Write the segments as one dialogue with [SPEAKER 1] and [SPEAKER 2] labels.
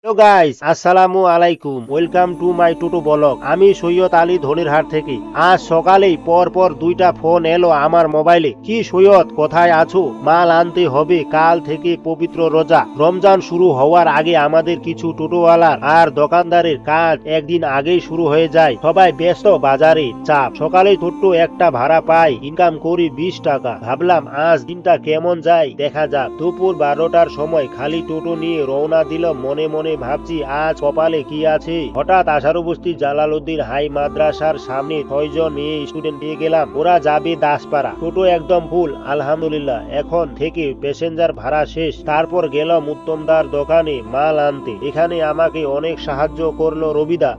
[SPEAKER 1] Hello guys, আসসালামু আলাইকুম। Welcome to my toto blog. আমি সৈয়দ আলী ধনিরহাট থেকে। আজ সকালেই পর দুইটা ফোন এলো আমার মোবাইলে। কি সৈয়দ, কোথায় আছো? মাল আনতে হবে, কাল থেকে পবিত্র রোজা। রমজান শুরু হওয়ার আগে আমাদের কিছু টোটোওয়ালার আর দোকানদারের কাজ একদিন আগেই শুরু হয়ে যায়। সবাই ব্যস্ত, বাজারে চাপ। সকালে ছোট্ট একটা ভাড়া পাই, ইনকাম করি 20 টাকা। ভাবলাম আজ দিনটা কেমন যায় দেখা যাক। দুপুর 12টার সময় খালি টোটো নিয়ে রওনা দিলাম। মনে মনে ভাবছি আজ কপালে কি আছে। হঠাৎ আশারবস্তি জালালউদ্দিন হাই মাদ্রাসার সামনে 6 জন মেয়ে স্টুডেন্ট পেয়ে গেলাম। ওরা যাবে দাসপাড়া। টোটো একদম ফুল, আলহামদুলিল্লাহ। এখন থেকে প্যাসেঞ্জার ভাড়া শেষ। তারপর গেলাম উত্তমদার দোকানে মাল আনতে। এখানে আমাকে অনেক সাহায্য করলো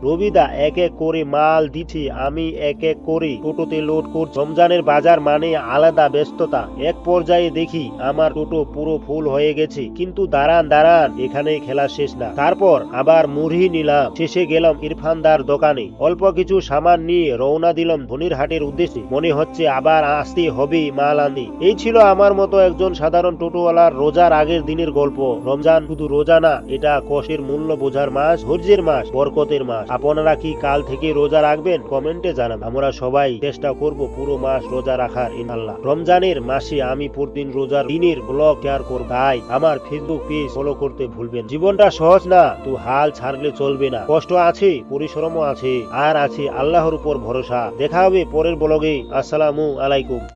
[SPEAKER 1] রবিদা এক এক করে মাল দিচ্ছে, আমি এক এক করে টোটোতে লোড করছি। রমজানের বাজার মানে আলাদা ব্যস্ততা। এক পর্যায়ে দেখি আমার টোটো পুরো ফুল হয়ে গেছে। কিন্তু দাঁড়ান, এখানে খেলা শেষ না। তারপর আবার মুড়ি নিলাম। শেষে গেলাম ইরফানদার দোকানে, অল্প কিছু সামান নিয়ে রওনা দিলাম ধনিরহাটের উদ্দেশ্যে। মনে হচ্ছে আবার আসতে হবে মাল আনতে। এই ছিল আমার মতো একজন সাধারণ টোটোওয়ালার রোজার আগের দিনের গল্প। রমজান শুধু রোজা না, এটা কষ্টের মূল্য বোঝার মাস, ধৈর্যের মাস, বরকতের মাস। আপনারা কি কাল থেকে রোজা রাখবেন? কমেন্টে জানান। আমরা সবাই চেষ্টা করব পুরো মাস রোজা রাখার ইনশাআল্লাহ। রমজানের মাসে আমি প্রতিদিন রোজার দিনের ব্লগ শেয়ার করব। তাই আমার ফেসবুক পেজ ফলো করতে ভুলবেন। জীবনটা সহজ না, তো হাল ছাড়লে চলবে না। কষ্ট আছে, পরিশ্রমও আছে, আর আছে আল্লাহর উপর ভরসা। দেখা হবে পরের ব্লগে। আসসালামু আলাইকুম।